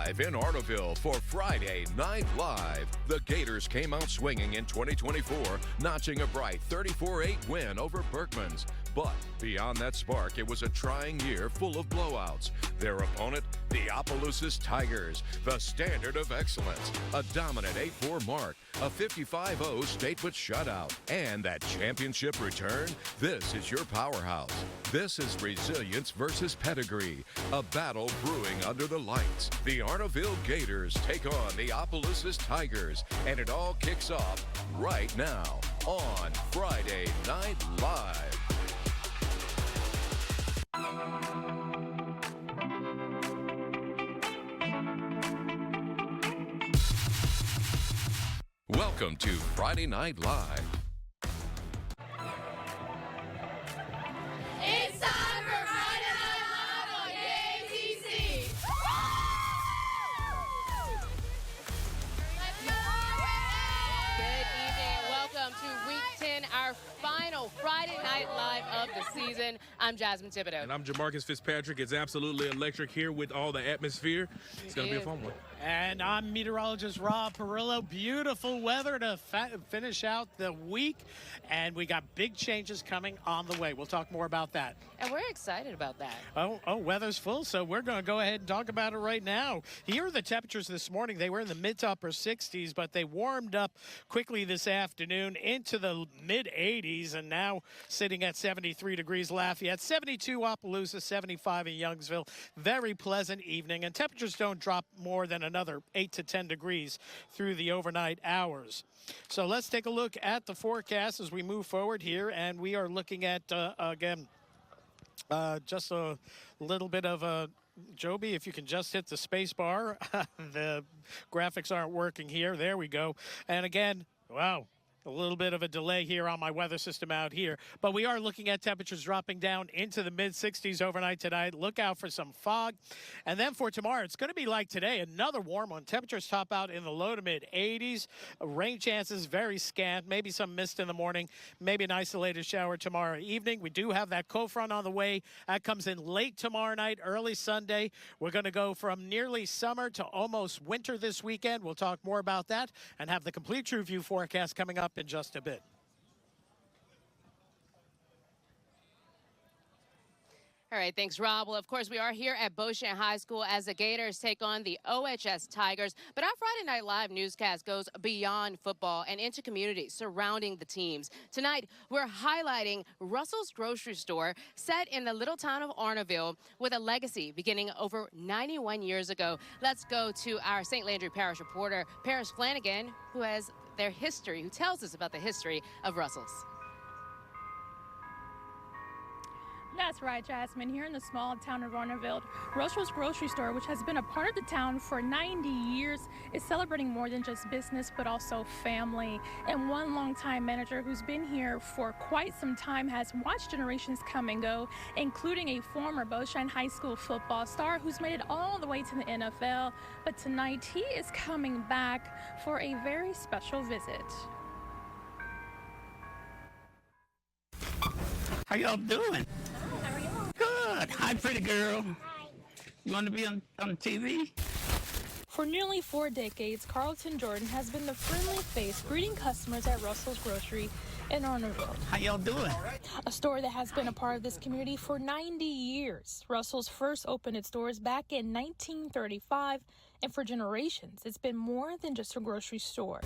live in Arteville for Friday Night Live. The Gators came out swinging in 2024, notching a bright 34-8 win over Berkman's. But beyond that spark, it was a trying year full of blowouts. Their opponent, the Opelousas Tigers, the standard of excellence, a dominant 8-4 mark, a 55-0 statehood shutout, and that championship return. This is your powerhouse. This is resilience versus pedigree, a battle brewing under the lights. The Arteville Gators take on the Opelousas Tigers, and it all kicks off right now on Friday Night Live. Welcome to Friday Night Live. It's time for Friday Night Live on KATC. Good evening. Welcome to Week 10, our final Friday Night Live of the season. I'm Jasmine Thibodeau. And I'm Jamarcus Fitzpatrick. It's absolutely electric here with all the atmosphere. It's going to be a fun one. And I'm meteorologist Rob Perillo. Beautiful weather to finish out the week. And we got big changes coming on the way. We'll talk more about that. And we're excited about that. Oh, weather's full, so we're going to go ahead and talk about it right now. Here are the temperatures this morning. They were in the mid to upper 60s, but they warmed up quickly this afternoon into the mid 80s, and now sitting at 73 degrees Lafayette, 72 Opelousas, 75 in Youngsville. Very pleasant evening, and temperatures don't drop more than another 8 to 10 degrees through the overnight hours. So let's take a look at the forecast as we move forward here, and we are looking at, again, just a little bit of a Joby, if you can just hit the space bar. The graphics aren't working here. There we go. And again, wow. A little bit of a delay here on my weather system out here, but we are looking at temperatures dropping down into the mid-60s overnight tonight. Look out for some fog. And then for tomorrow, it's going to be like today, another warm one. Temperatures top out in the low to mid-80s. Rain chances very scant, maybe some mist in the morning, maybe an isolated shower tomorrow evening. We do have that cold front on the way. That comes in late tomorrow night, early Sunday. We're going to go from nearly summer to almost winter this weekend. We'll talk more about that and have the complete True View forecast coming up in just a bit. All right, thanks, Rob. Well, of course, we are here at Beau High School as the Gators take on the OHS Tigers. But our Friday Night Live newscast goes beyond football and into communities surrounding the teams. Tonight, we're highlighting Russell's Grocery Store, set in the little town of Arteville, with a legacy beginning over 91 years ago. Let's go to our St. Landry Parish reporter, Paris Flanagan, who has their history, who tells us about the history of Russell's. That's right, Jasmine. Here in the small town of Arteville, Russell's Grocery Store, which has been a part of the town for 90 years, is celebrating more than just business, but also family. And one longtime manager who's been here for quite some time has watched generations come and go, including a former Beau High School football star who's made it all the way to the NFL. But tonight, he is coming back for a very special visit. How y'all doing? How are you? Good. Hi, pretty girl. Hi. You want to be on TV? For nearly 4 decades, Carlton Jordan has been the friendly face greeting customers at Russell's Grocery in Arteville. How y'all doing? A store that has been a part of this community for 90 years. Russell's first opened its doors back in 1935, and for generations, it's been more than just a grocery store.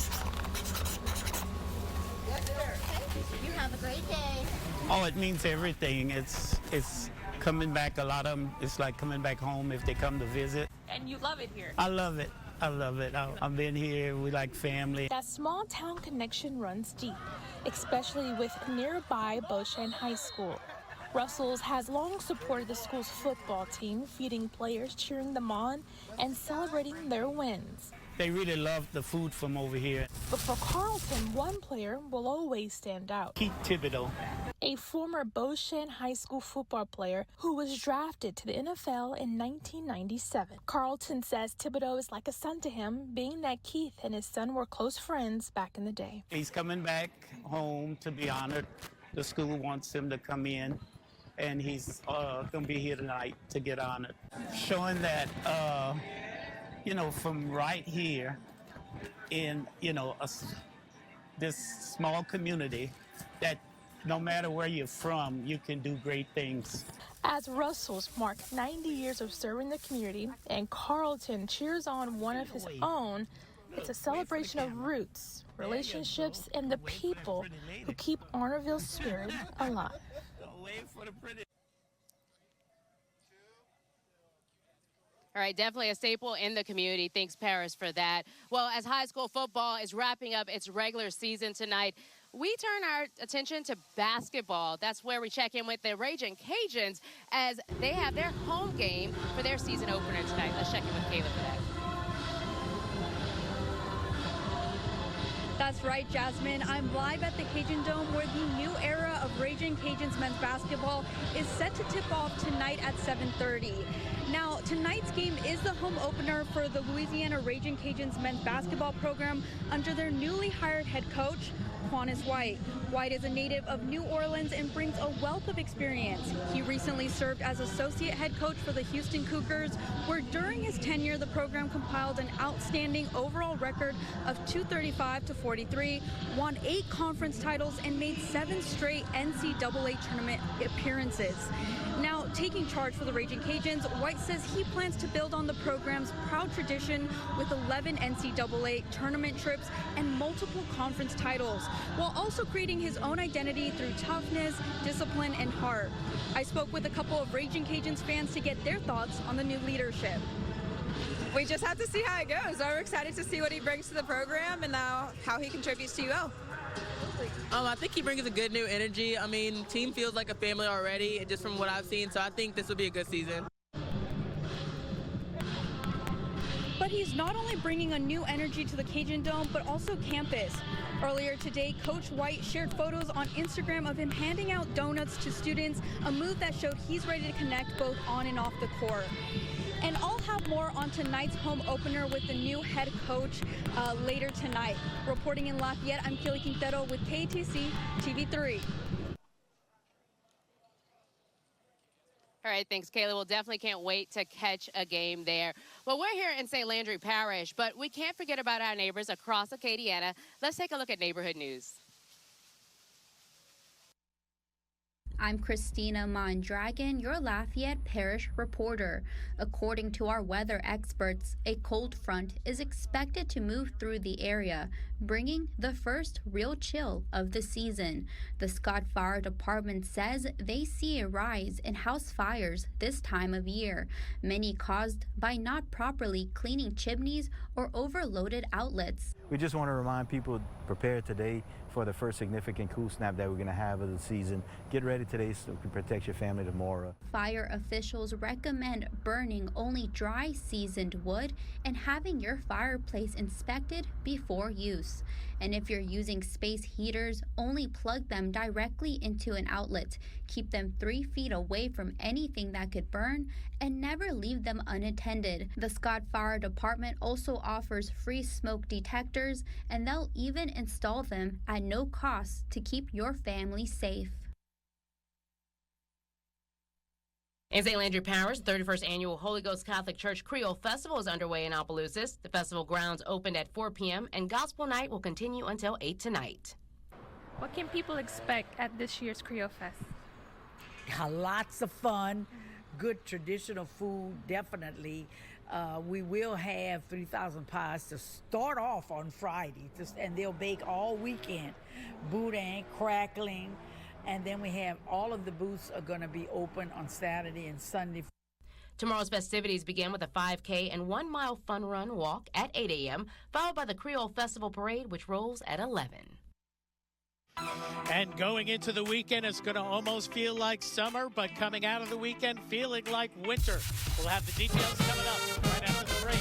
You have a great day. Oh, it means everything. It's coming back. A lot of them, it's like coming back home if they come to visit. And you love it here. I love it. I love it. I've been here. We like family. That small town connection runs deep, especially with nearby Beau High School. Russell's has long supported the school's football team, feeding players, cheering them on, and celebrating their wins. They really love the food from over here. But for Carlton, one player will always stand out. Keith Thibodeau. A former Beau High School football player who was drafted to the NFL in 1997. Carlton says Thibodeau is like a son to him, being that Keith and his son were close friends back in the day. He's coming back home to be honored. The school wants him to come in, and he's going to be here tonight to get honored. Showing that from right here in, this small community that no matter where you're from, you can do great things. As Russell's mark 90 years of serving the community and Carlton cheers on one of his own, it's a celebration of roots, relationships, and the people who keep Honorville's spirit alive. All right, definitely a staple in the community. Thanks, Paris, for that. Well, as high school football is wrapping up its regular season tonight, we turn our attention to basketball. That's where we check in with the Raging Cajuns as they have their home game for their season opener tonight. Let's check in with Kayla for that. That's right, Jasmine. I'm live at the Cajun Dome where the new era of Raging Cajuns men's basketball is set to tip off tonight at 7:30. Now, tonight's game is the home opener for the Louisiana Raging Cajuns men's basketball program under their newly hired head coach, Quanez White. White is a native of New Orleans and brings a wealth of experience. He recently served as associate head coach for the Houston Cougars, where during his tenure, the program compiled an outstanding overall record of 235-43, won 8 conference titles, and made 7 straight NCAA tournament appearances. Now, taking charge for the Raging Cajuns, White says he plans to build on the program's proud tradition with 11 NCAA tournament trips and multiple conference titles, while also creating his own identity through toughness, discipline, and heart. I spoke with a couple of Raging Cajuns fans to get their thoughts on the new leadership. We just have to see how it goes. We're excited to see what he brings to the program and how he contributes to UL. I think he brings a good new energy. I mean, team feels like a family already, just from what I've seen, so I think this will be a good season. But he's not only bringing a new energy to the Cajun Dome, but also campus. Earlier today, Coach White shared photos on Instagram of him handing out donuts to students, a move that showed he's ready to connect both on and off the court. And I'll have more on tonight's home opener with the new head coach later tonight. Reporting in Lafayette, I'm Kelly Quintero with KTC TV3. All right, thanks, Kayla. We'll definitely can't wait to catch a game there. Well, we're here in St. Landry Parish, but we can't forget about our neighbors across Acadiana. Let's take a look at neighborhood news. I'm Christina Mondragon, your Lafayette Parish reporter. According to our weather experts, a cold front is expected to move through the area, bringing the first real chill of the season. The Scott Fire Department says they see a rise in house fires this time of year, many caused by not properly cleaning chimneys or overloaded outlets. We just want to remind people, prepare today for the first significant cool snap that we're going to have of the season. Get ready today so you can protect your family tomorrow. Fire officials recommend burning only dry seasoned wood and having your fireplace inspected before use. And if you're using space heaters, only plug them directly into an outlet. Keep them 3 feet away from anything that could burn and never leave them unattended. The Scott Fire Department also offers free smoke detectors, and they'll even install them at no cost to keep your family safe. In St. Landry Parish, the 31st Annual Holy Ghost Catholic Church Creole Festival is underway in Opelousas. The festival grounds opened at 4 p.m. and Gospel Night will continue until 8 tonight. What can people expect at this year's Creole Fest? Lots of fun, good traditional food, definitely. We will have 3,000 pies to start off on Friday, and they'll bake all weekend. Boudin, crackling, and then we have all of the booths are going to be open on Saturday and Sunday. Tomorrow's festivities begin with a 5K and 1 mile fun run walk at 8 a.m., followed by the Creole Festival Parade, which rolls at 11. And going into the weekend, it's going to almost feel like summer, but coming out of the weekend, feeling like winter. We'll have the details coming up right after the break.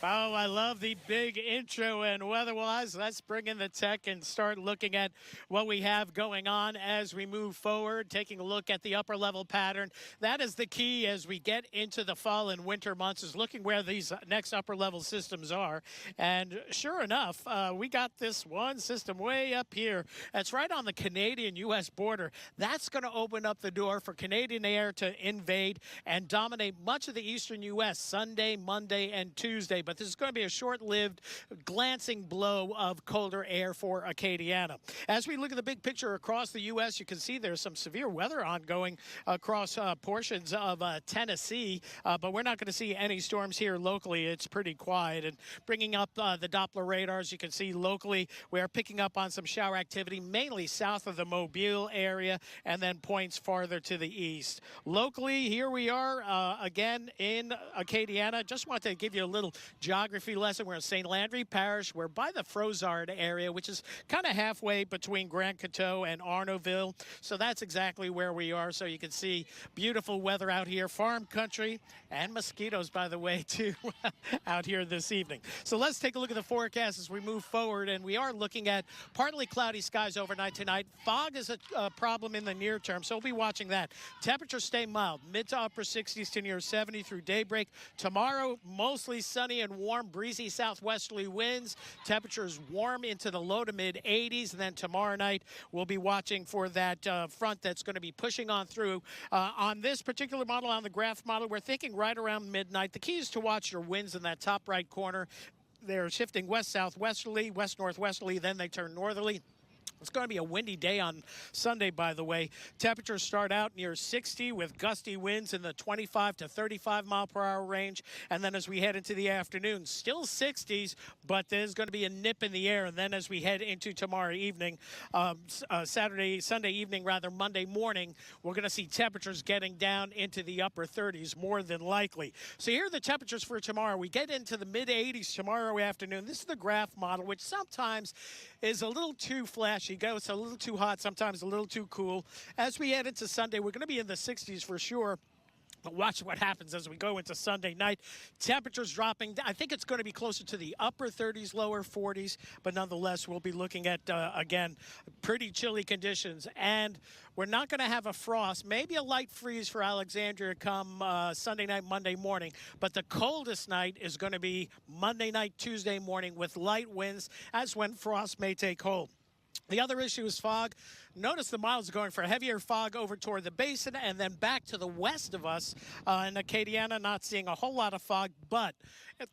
Oh, I love the big intro, and weather-wise, let's bring in the tech and start looking at what we have going on as we move forward, taking a look at the upper level pattern. That is the key as we get into the fall and winter months, is looking where these next upper level systems are. And sure enough, we got this one system way up here. That's right on the Canadian-U.S. border. That's going to open up the door for Canadian air to invade and dominate much of the eastern U.S. Sunday, Monday, and Tuesday. But this is going to be a short-lived, glancing blow of colder air for Acadiana. As we look at the big picture across the U.S., you can see there's some severe weather ongoing across portions of Tennessee, but we're not going to see any storms here locally. It's pretty quiet. And bringing up the Doppler radars, you can see locally we are picking up on some shower activity, mainly south of the Mobile area, and then points farther to the east. Locally, here we are again in Acadiana. Just want to give you a little geography lesson. We're in St. Landry Parish. We're by the Frozard area, which is kind of halfway between Grand Coteau and Arnaudville. So that's exactly where we are. So you can see beautiful weather out here, farm country, and mosquitoes, by the way, too, out here this evening. So let's take a look at the forecast as we move forward. And we are looking at partly cloudy skies overnight tonight. Fog is a problem in the near term, so we'll be watching that. Temperatures stay mild, mid to upper 60s to near 70 through daybreak. Tomorrow, mostly sunny and warm, breezy southwesterly winds. Temperatures warm into the low to mid 80s. And then tomorrow night, we'll be watching for that front that's going to be pushing on through. On this particular model, on the graph model, we're thinking right around midnight. The key is to watch your winds in that top right corner. They're shifting west-southwesterly, west-northwesterly, then they turn northerly. It's going to be a windy day on Sunday, by the way. Temperatures start out near 60 with gusty winds in the 25 to 35 mile per hour range. And then as we head into the afternoon, still 60s, but there's going to be a nip in the air. And then as we head into tomorrow evening, Sunday evening, Monday morning, we're going to see temperatures getting down into the upper 30s more than likely. So here are the temperatures for tomorrow. We get into the mid 80s tomorrow afternoon. This is the graph model, which sometimes is a little too flashy. It's a little too hot, sometimes a little too cool. As we head into Sunday, we're going to be in the 60s for sure. But watch what happens as we go into Sunday night. Temperatures dropping. I think it's going to be closer to the upper 30s, lower 40s. But nonetheless, we'll be looking at, again, pretty chilly conditions. And we're not going to have a frost. Maybe a light freeze for Alexandria come Sunday night, Monday morning. But the coldest night is going to be Monday night, Tuesday morning with light winds. That's when frost may take hold. The other issue is fog. Notice the miles going for heavier fog over toward the basin and then back to the west of us in Acadiana, not seeing a whole lot of fog, but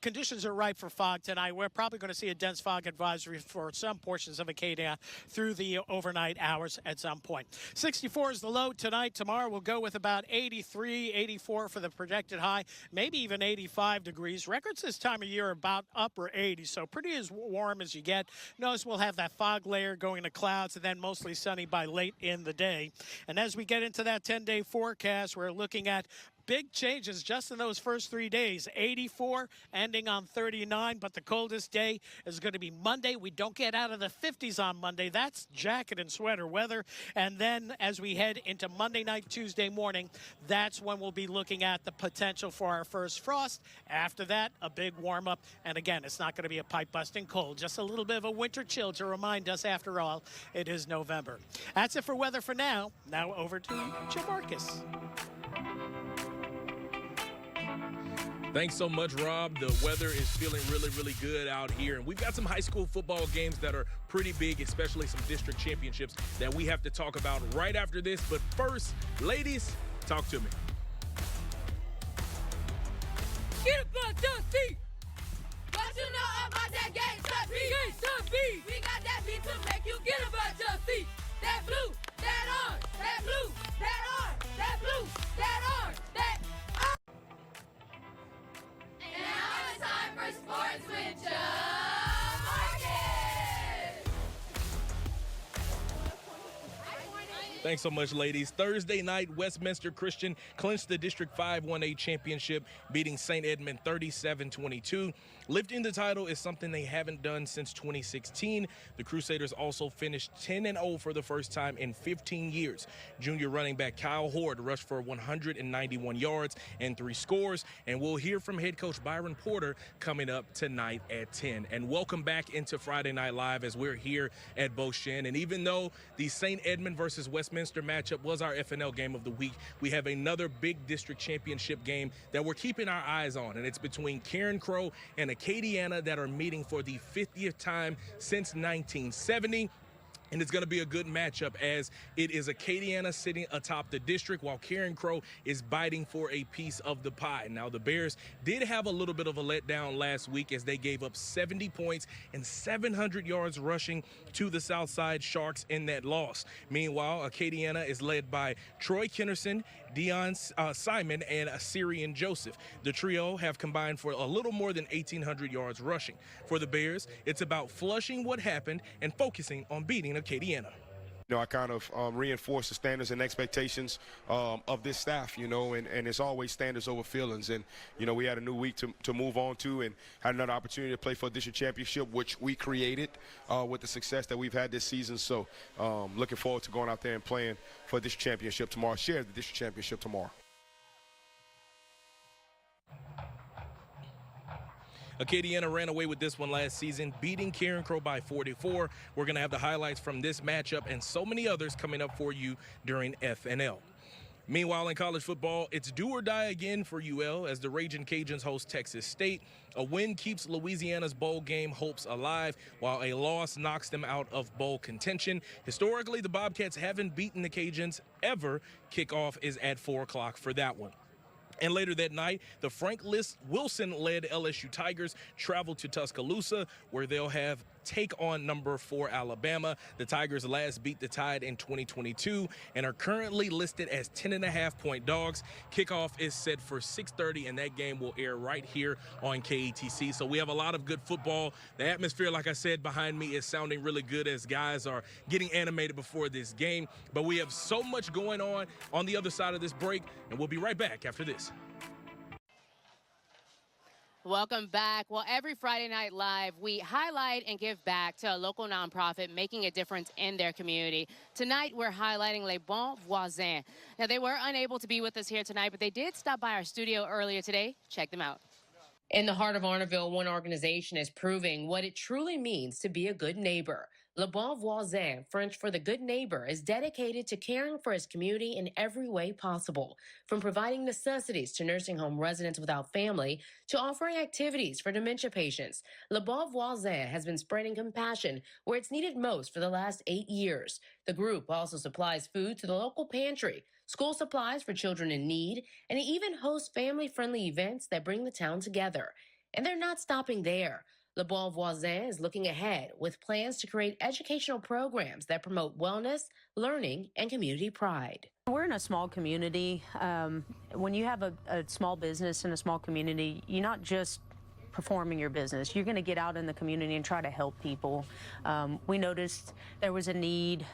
conditions are ripe for fog tonight. We're probably going to see a dense fog advisory for some portions of Acadia through the overnight hours at some point. 64 is the low tonight. Tomorrow we'll go with about 83, 84 for the projected high, maybe even 85 degrees. Records this time of year are about upper 80s, so pretty as warm as you get. Notice we'll have that fog layer going to clouds and then mostly sunny by late in the day. And as we get into that 10-day forecast, we're looking at big changes just in those first 3 days. 84 ending on 39, but the coldest day is going to be Monday. We don't get out of the 50s on Monday. That's jacket and sweater weather. And then as we head into Monday night, Tuesday morning, that's when we'll be looking at the potential for our first frost. After that, a big warm up. And again, it's not going to be a pipe busting cold, just a little bit of a winter chill to remind us, after all, it is November. That's it for weather for now. Now over to Jamarcus. Thanks so much, Rob. The weather is feeling really, really good out here. And we've got some high school football games that are pretty big, especially some district championships that we have to talk about right after this. But first, ladies, talk to me. Get about that beat. What you know about that gangsta beat? Gangsta beat. We got that beat to make you get about your feet. That blue, that orange, that blue, that orange, that blue, that orange, that orange. And now it's time for sports with Jamarcus. Thanks so much, ladies. Thursday night, Westminster Christian clinched the District 5 1A championship, beating St. Edmund 37-22. Lifting the title is something they haven't done since 2016. The Crusaders also finished 10-0 for the first time in 15 years. Junior running back Kyle Horde rushed for 191 yards and 3 scores. And we'll hear from head coach Byron Porter coming up tonight at 10. And welcome back into Friday Night Live as we're here at Beau. And even though the St. Edmund versus Westminster matchup was our FNL game of the week, we have another big district championship game that we're keeping our eyes on, and it's between Karen Crow and Acadiana that are meeting for the 50th time since 1970. And it's going to be a good matchup as it is Acadiana sitting atop the district while Karen Crow is biting for a piece of the pie. Now, the Bears did have a little bit of a letdown last week as they gave up 70 points and 700 yards rushing to the Southside Sharks in that loss. Meanwhile, Acadiana is led by Troy Kennerson, Dion Simon, and Assyrian Joseph. The trio have combined for a little more than 1,800 yards rushing. For the Bears, it's about flushing what happened and focusing on beating Acadiana. You know, I kind of reinforce the standards and expectations of this staff, you know, and it's always standards over feelings. And, you know, we had a new week to move on to and had another opportunity to play for a district championship, which we created with the success that we've had this season. So looking forward to going out there and playing for a district championship tomorrow, share the district championship tomorrow. Acadiana ran away with this one last season, beating Karen Crow by 44. We're going to have the highlights from this matchup and so many others coming up for you during FNL. Meanwhile, in college football, it's do or die again for UL as the Ragin' Cajuns host Texas State. A win keeps Louisiana's bowl game hopes alive, while a loss knocks them out of bowl contention. Historically, the Bobcats haven't beaten the Cajuns ever. Kickoff is at 4 o'clock for that one. And later that night, the Frank Wilson-led LSU Tigers travel to Tuscaloosa, where they'll take on number 4 Alabama. The Tigers last beat the Tide in 2022 and are currently listed as 10.5-point dogs. Kickoff is set for 6:30, and that game will air right here on KETC. So we have a lot of good football. The atmosphere, like I said, behind me is sounding really good as guys are getting animated before this game. But we have so much going on the other side of this break, and we'll be right back after this. Welcome back. Well, every Friday Night Live, we highlight and give back to a local nonprofit making a difference in their community. Tonight, we're highlighting Les Bons Voisins. Now, they were unable to be with us here tonight, but they did stop by our studio earlier today. Check them out. In the heart of Arnaville, one organization is proving what it truly means to be a good neighbor. Le Bon Voisin, French for the good neighbor, is dedicated to caring for his community in every way possible, from providing necessities to nursing home residents without family to offering activities for dementia patients. Le Bon Voisin has been spreading compassion where it's needed most for the last 8 years. The group also supplies food to the local pantry, school supplies for children in need, and it even hosts family-friendly events that bring the town together. And they're not stopping there. Le Bon Voisin is looking ahead with plans to create educational programs that promote wellness, learning, and community pride. We're in a small community. When you have a small business in a small community, you're not just performing your business. You're going to get out in the community and try to help people. We noticed there was a need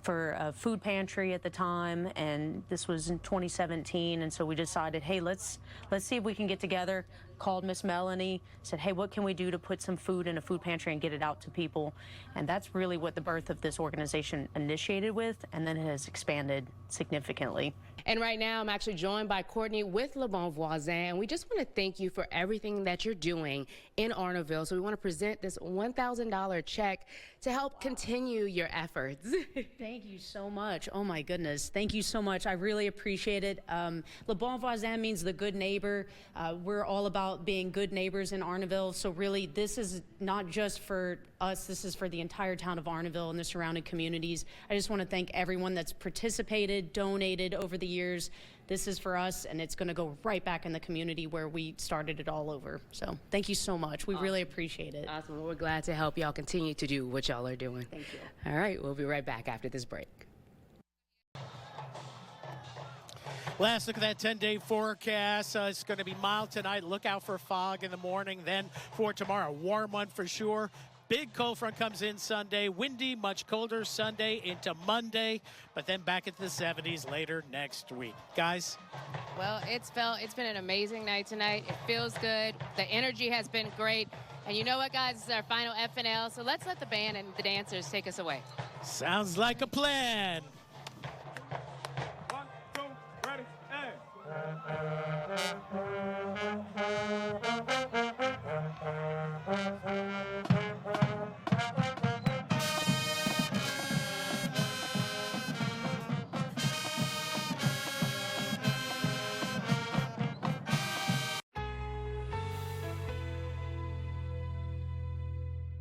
for a food pantry at the time, and this was in 2017, and so we decided, hey, let's see if we can get together. Called Miss Melanie, said, hey, what can we do to put some food in a food pantry and get it out to people? And that's really what the birth of this organization initiated with, and then it has expanded significantly. And right now, I'm actually joined by Courtney with Le Bon Voisin, and we just want to thank you for everything that you're doing in Arnaville. So we want to present this $1,000 check to help continue your efforts. Thank you so much. Oh my goodness. Thank you so much. I really appreciate it. Le Bon Voisin means the good neighbor. We're all about being good neighbors in Arnaville. So really, this is not just for us. This is for the entire town of Arnaville and the surrounding communities. I just want to thank everyone that's participated, donated over the years. This is for us, and it's going to go right back in the community where we started it all over. So thank you so much. We really appreciate it. Awesome. Well, we're glad to help y'all continue to do what y'all are doing. Thank you. All right. We'll be right back after this break. Last look at that 10-day forecast. It's going to be mild tonight. Look out for fog in the morning. Then for tomorrow, warm one for sure. Big cold front comes in Sunday. Windy, much colder Sunday into Monday, but then back at the 70s later next week. Guys? Well, it's been an amazing night tonight. It feels good. The energy has been great. And you know what, guys? This is our final FNL, so let's let the band and the dancers take us away. Sounds like a plan. 1, 2, ready, hey.